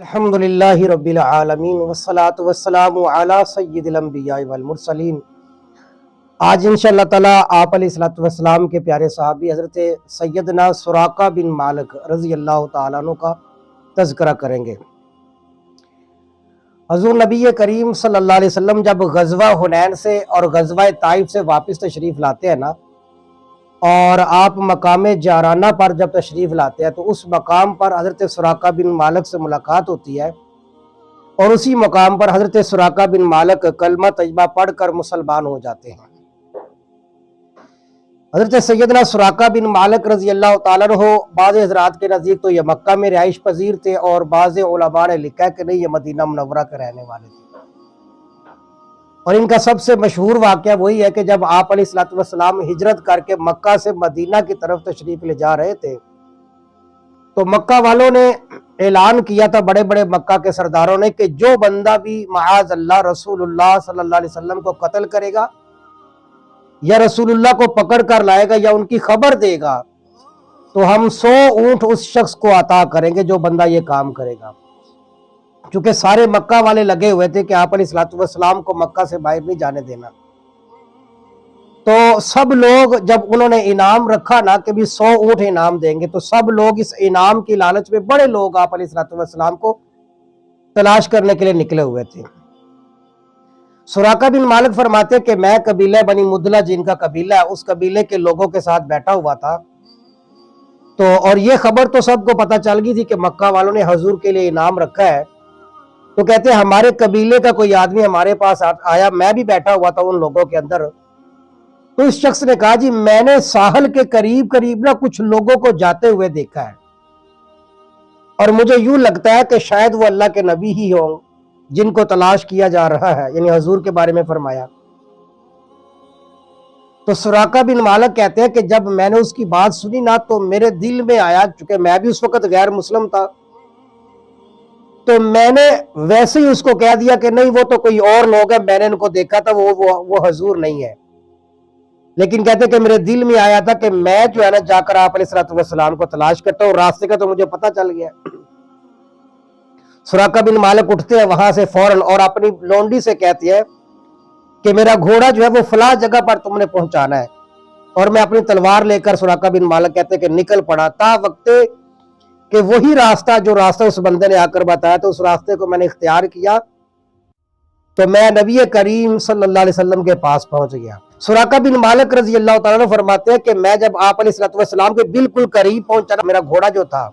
الحمدللہ رب العالمین والصلاة والسلام علی سید الانبیاء والمرسلین۔ آج انشاءاللہ تعالی آپ علیہ السلام کے پیارے صحابی حضرت سیدنا سراقہ بن مالک رضی اللہ تعالیٰ عنہ کا تذکرہ کریں گے۔ حضور نبی کریم صلی اللہ علیہ وسلم جب غزوہ حنین سے اور غزوہ طائف سے واپس تشریف لاتے ہیں نا، اور آپ مقام جارانہ پر جب تشریف لاتے ہیں تو اس مقام پر حضرت سراقہ بن مالک سے ملاقات ہوتی ہے، اور اسی مقام پر حضرت سراقہ بن مالک کلمہ طیبہ پڑھ کر مسلمان ہو جاتے ہیں۔ حضرت سیدنا سراقہ بن مالک رضی اللہ تعالیٰ عنہ بعض حضرات کے نزدیک تو یہ مکہ میں رہائش پذیر تھے، اور بعض علماء نے لکھا ہے کہ نہیں، یہ مدینہ منورہ کے رہنے والے تھے۔ اور ان کا سب سے مشہور واقعہ وہی ہے کہ جب آپ علیہ السلام ہجرت کر کے مکہ سے مدینہ کی طرف تشریف لے جا رہے تھے تو مکہ والوں نے اعلان کیا تھا، بڑے بڑے مکہ کے سرداروں نے، کہ جو بندہ بھی معاذ اللہ رسول اللہ صلی اللہ علیہ وسلم کو قتل کرے گا یا رسول اللہ کو پکڑ کر لائے گا یا ان کی خبر دے گا تو ہم 100 اونٹ اس شخص کو عطا کریں گے جو بندہ یہ کام کرے گا۔ چونکہ سارے مکہ والے لگے ہوئے تھے کہ آپ علیہ السلام کو مکہ سے باہر نہیں جانے دینا، تو سب لوگ جب انہوں نے انعام رکھا نا کہ بھی 100 اونٹ انعام دیں گے، تو سب لوگ اس انعام کی لالچ میں بڑے لوگ آپ علیہ السلام کو تلاش کرنے کے لیے نکلے ہوئے تھے۔ سراقہ بن مالک فرماتے ہیں کہ میں قبیلہ بنی مدلہ، جن کا قبیلہ ہے، اس قبیلے کے لوگوں کے ساتھ بیٹھا ہوا تھا، تو اور یہ خبر تو سب کو پتہ چل گئی تھی کہ مکہ والوں نے حضور کے لیے انعام رکھا ہے، تو کہتے ہیں ہمارے قبیلے کا کوئی آدمی ہمارے پاس آیا، میں بھی بیٹھا ہوا تھا ان لوگوں کے اندر، تو اس شخص نے کہا جی میں نے ساحل کے قریب نا کچھ لوگوں کو جاتے ہوئے دیکھا ہے، اور مجھے یوں لگتا ہے کہ شاید وہ اللہ کے نبی ہی ہوں جن کو تلاش کیا جا رہا ہے، یعنی حضور کے بارے میں فرمایا۔ تو سراقہ بن مالک کہتے ہیں کہ جب میں نے اس کی بات سنی نا تو میرے دل میں آیا، چونکہ میں بھی اس وقت غیر مسلم تھا، تو میں نے ویسے ہی اس کو کہہ دیا کہ نہیں وہ تو کوئی اور لوگ ہیں، میں نے ان کو دیکھا تھا، وہ حضور نہیں ہے۔ لیکن کہتے کہ میرے دل میں آیا تھا کہ میں جو ہے نا جا کر آپ علیہ السلام کو تلاش کرتا ہوں، راستے کا تو مجھے پتہ چل گیا۔ سراقہ بن مالک اٹھتے ہیں وہاں سے فوراً اور اپنی لونڈی سے کہتے ہیں کہ میرا گھوڑا جو ہے وہ فلاں جگہ پر تم نے پہنچانا ہے، اور میں اپنی تلوار لے کر سراقہ بن مالک کہتے ہیں کہ نکل پڑا، تا وقت کہ وہی جو راستہ اس بندے نے آ کر بتایا تو اس راستے کو میں نے اختیار کیا، تو میں نبی کریم صلی اللہ علیہ وسلم کے پاس پہنچ گیا۔ سراقہ بن مالک رضی اللہ تعالیٰ عنہ فرماتے ہیں کہ میں جب آپ علیہ السلام کے بالکل قریب پہنچا، میرا گھوڑا جو تھا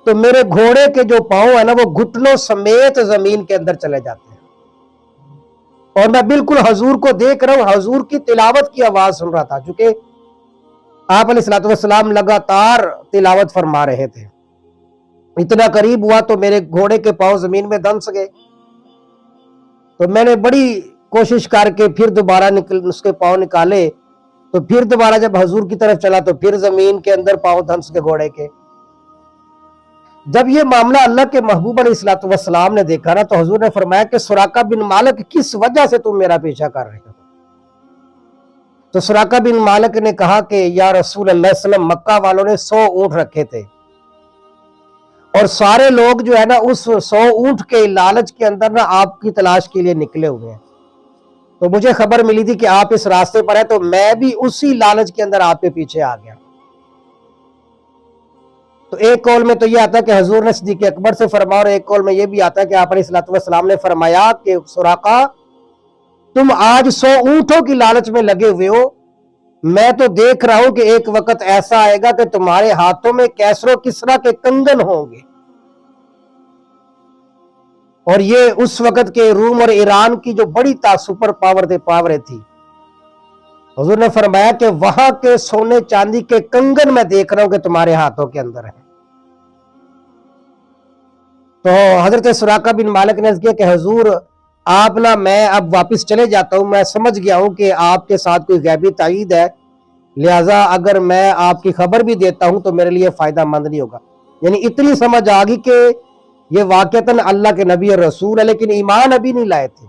تو میرے گھوڑے کے جو پاؤں ہیں نا وہ گھٹنوں سمیت زمین کے اندر چلے جاتے ہیں، اور میں بالکل حضور کو دیکھ رہا ہوں، حضور کی تلاوت کی آواز سن رہا تھا، چونکہ آپ علیہ السلام لگاتار تلاوت فرما رہے تھے۔ اتنا قریب ہوا تو میرے گھوڑے کے پاؤں زمین میں دھنس گئے، تو میں نے بڑی کوشش کر کے پھر دوبارہ اس کے پاؤں نکالے، تو پھر دوبارہ جب حضور کی طرف چلا تو پھر زمین کے اندر پاؤں دھنس کے گھوڑے کے۔ جب یہ معاملہ اللہ کے محبوب علیہ السلام نے دیکھا نا تو حضور نے فرمایا کہ سراقہ بن مالک کس وجہ سے تم میرا پیچھا کر رہے ہو؟ تو سراقہ بن مالک نے کہا کہ یا رسول اللہ صلی اللہ علیہ وسلم، مکہ والوں نے 100 اونٹ رکھے تھے، اور سارے لوگ جو ہے نا اس 100 اونٹ کے لالچ کے اندر نا آپ کی تلاش کے لیے نکلے ہوئے ہیں، تو مجھے خبر ملی تھی کہ آپ اس راستے پر ہیں، تو میں بھی اسی لالچ کے اندر آپ کے پیچھے آ گیا۔ تو ایک قول میں تو یہ آتا ہے کہ حضور نے صدیق اکبر سے فرمایا، اور ایک قول میں یہ بھی آتا ہے کہ آپ علیہ السلام نے فرمایا کہ سراقہ تم آج 100 اونٹوں کی لالچ میں لگے ہوئے ہو، میں تو دیکھ رہا ہوں کہ ایک وقت ایسا آئے گا کہ تمہارے ہاتھوں میں کیسر و کسرا کے کنگن ہوں گے، اور یہ اس وقت کے روم اور ایران کی جو بڑی سپر پاوریں تھی۔ حضور نے فرمایا کہ وہاں کے سونے چاندی کے کنگن میں دیکھ رہا ہوں کہ تمہارے ہاتھوں کے اندر ہیں۔ تو حضرت سراقہ بن مالک نے کیا کہ حضور آپ نا، میں اب واپس چلے جاتا ہوں، میں سمجھ گیا ہوں کہ آپ کے ساتھ کوئی غیبی تائید ہے، لہٰذا اگر میں آپ کی خبر بھی دیتا ہوں تو میرے لیے فائدہ مند نہیں ہوگا۔ یعنی اتنی سمجھ آ گئی کہ یہ واقعتاً اللہ کے نبی اور رسول ہے، لیکن ایمان ابھی نہیں لائے تھے۔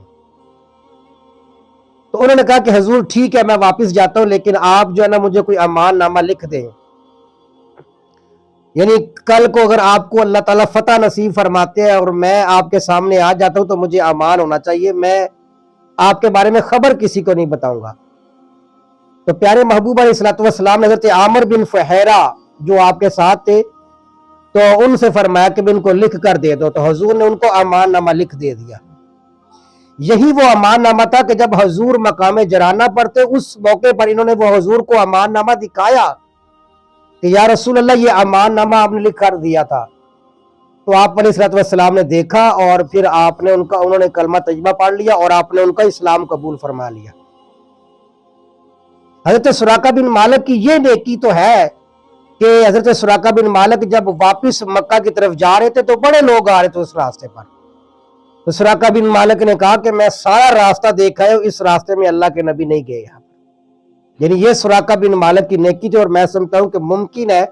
تو انہوں نے کہا کہ حضور ٹھیک ہے میں واپس جاتا ہوں، لیکن آپ جو ہے نا مجھے کوئی امان نامہ لکھ دیں، یعنی کل کو اگر آپ کو اللہ تعالیٰ فتح نصیب فرماتے ہیں اور میں آپ کے سامنے آ جاتا ہوں تو مجھے امان ہونا چاہیے، میں آپ کے بارے میں خبر کسی کو نہیں بتاؤں گا۔ تو پیارے محبوب علیہ الصلوۃ والسلام نے حضرت عامر بن فہیرہ جو آپ کے ساتھ تھے تو ان سے فرمایا کہ ان کو لکھ کر دے دو، تو حضور نے ان کو امان نامہ لکھ دے دیا۔ یہی وہ امان نامہ تھا کہ جب حضور مقام جرانہ پر تھے اس موقع پر انہوں نے وہ حضور کو امان نامہ دکھایا کہ یا رسول اللہ یہ امان نامہ آپ نے لکھ کر دیا تھا۔ تو آپ علیہ الصلوۃ والسلام نے دیکھا اور پھر آپ نے انہوں نے کلمہ طیبہ پڑھ لیا اور آپ نے ان کا اسلام قبول فرما لیا۔ حضرت سراقہ بن مالک کی یہ نیکی تو ہے کہ حضرت سراقہ بن مالک جب واپس مکہ کی طرف جا رہے تھے تو بڑے لوگ آ رہے تھے اس راستے پر، تو سراقہ بن مالک نے کہا کہ میں سارا راستہ دیکھا ہے، اس راستے میں اللہ کے نبی نہیں گئے یہاں پر۔ یعنی یہ سراقہ بن مالک کی نیکی تھی، اور میں سمجھتا ہوں کہ ممکن ہے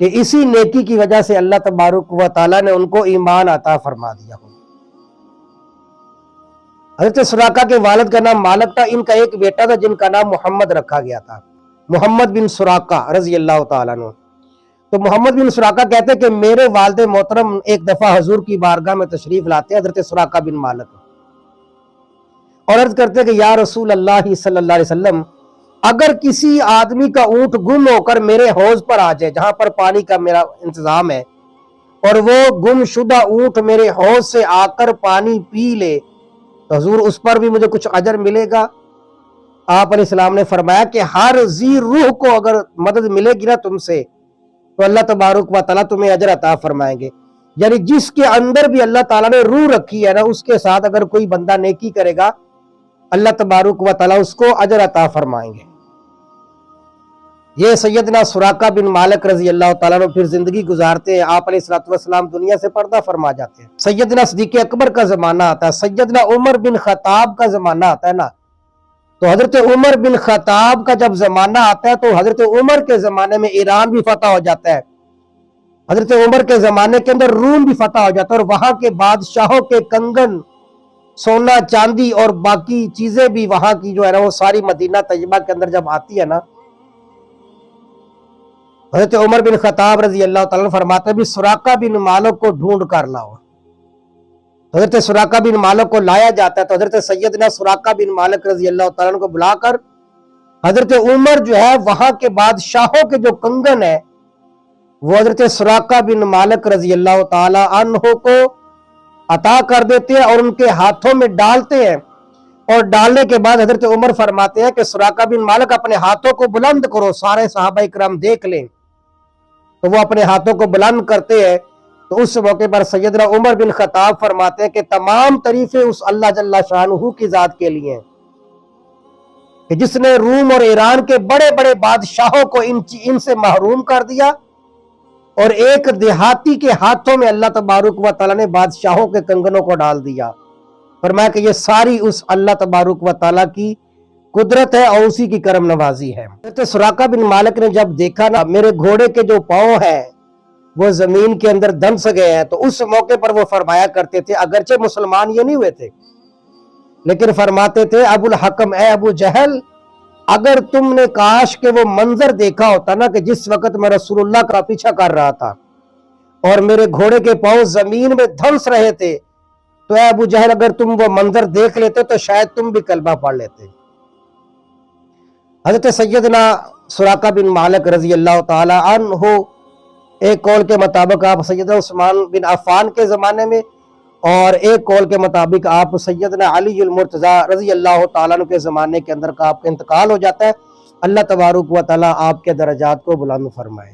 کہ اسی نیکی کی وجہ سے اللہ تبارک و تعالیٰ نے ان کو ایمان عطا فرما دیا ہو۔ حضرت سراقہ کے والد کا نام مالک تھا، ان کا ایک بیٹا تھا جن کا نام محمد رکھا گیا تھا، محمد بن سراقہ رضی اللہ تعالیٰ عنہ۔ تو محمد بن سراقہ کہتے ہیں کہ میرے والد محترم ایک دفعہ حضور کی بارگاہ میں تشریف لاتے ہیں، حضرت سراقہ بن مالک، اور عرض کرتے ہیں کہ یا رسول اللہ صلی اللہ علیہ وسلم، اگر کسی آدمی کا اونٹ گم ہو کر میرے حوض پر آ جائے جہاں پر پانی کا میرا انتظام ہے، اور وہ گم شدہ اونٹ میرے حوض سے آ کر پانی پی لے تو حضور اس پر بھی مجھے کچھ اجر ملے گا؟ آپ علیہ السلام نے فرمایا کہ ہر ذی روح کو اگر مدد ملے گی نا تم سے تو اللہ تبارک و تعالیٰ تمہیں اجر عطا فرمائیں گے۔ یعنی جس کے اندر بھی اللہ تعالیٰ نے روح رکھی ہے نا، اس کے ساتھ اگر کوئی بندہ نیکی کرے گا اللہ تبارک و تعالیٰ اس کو اجر عطا فرمائیں گے۔ یہ سیدنا سراقہ بن مالک رضی اللہ تعالیٰ نے پھر زندگی گزارتے ہیں، آپ علیہ الصلوۃ والسلام دنیا سے پردہ فرما جاتے ہیں۔ سیدنا صدیق اکبر کا زمانہ آتا ہے، سیدنا عمر بن خطاب کا زمانہ آتا ہے نا، تو حضرت عمر بن خطاب کا جب زمانہ آتا ہے تو حضرت عمر کے زمانے میں ایران بھی فتح ہو جاتا ہے، حضرت عمر کے زمانے کے اندر روم بھی فتح ہو جاتا ہے، اور وہاں کے بادشاہوں کے کنگن، سونا چاندی اور باقی چیزیں بھی وہاں کی جو ہے نا وہ ساری مدینہ طیبہ کے اندر جب آتی ہے نا، حضرت عمر بن خطاب رضی اللہ تعالیٰ عنہ فرماتے ہیں بھی سراقہ بن مالک کو ڈھونڈ کر لاؤ۔ حضرت سراقہ بن مالک کو لایا جاتا ہے، تو حضرت سیدنا سراقہ بن مالک رضی اللہ تعالیٰ عنہ کو بلا کر حضرت عمر جو ہے وہاں کے بادشاہوں کے جو کنگن ہے وہ حضرت سراقہ بن مالک رضی اللہ تعالیٰ عنہ کو عطا کر دیتے ہیں اور ان کے ہاتھوں میں ڈالتے ہیں، اور ڈالنے کے بعد حضرت عمر فرماتے ہیں کہ سراقہ بن مالک اپنے ہاتھوں کو بلند کرو، سارے صحابہ کرام دیکھ لیں۔ تو وہ اپنے ہاتھوں کو بلند کرتے ہیں، تو اس موقع پر سیدنا عمر بن خطاب فرماتے ہیں کہ تمام تعریفیں اس اللہ جل شانہ کی ذات کے لیے ہیں کہ جس نے روم اور ایران کے بڑے بڑے بادشاہوں کو ان سے محروم کر دیا، اور ایک دیہاتی کے ہاتھوں میں اللہ تبارک و تعالیٰ نے بادشاہوں کے کنگنوں کو ڈال دیا۔ فرمایا کہ یہ ساری اس اللہ تبارک و تعالیٰ کی قدرت ہے اور اسی کی کرم نوازی ہے۔ حضرت سراقہ بن مالک نے جب دیکھا نا میرے گھوڑے کے جو پاؤں ہیں وہ زمین کے اندر دنس گئے ہیں، تو اس موقع پر وہ فرمایا کرتے تھے، اگرچہ مسلمان یہ نہیں ہوئے تھے لیکن فرماتے تھے ابو الحکم، اے ابو جہل، اگر تم نے کاش کہ وہ منظر دیکھا ہوتا نا کہ جس وقت میں رسول اللہ کا پیچھا کر رہا تھا اور میرے گھوڑے کے پاؤں زمین میں دھنس رہے تھے، تو اے ابو جہل اگر تم وہ منظر دیکھ لیتے تو شاید تم بھی کلمہ پڑھ لیتے۔ حضرت سیدنا سراقہ بن مالک رضی اللہ تعالی عنہ ایک قول کے مطابق آپ سیدنا عثمان بن عفان کے زمانے میں، اور ایک قول کے مطابق آپ سیدنا علی المرتضی رضی اللہ تعالیٰ عنہ کے زمانے کے اندر کا آپ کا انتقال ہو جاتا ہے۔ اللہ تبارک و تعالیٰ آپ کے درجات کو بلند فرمائے۔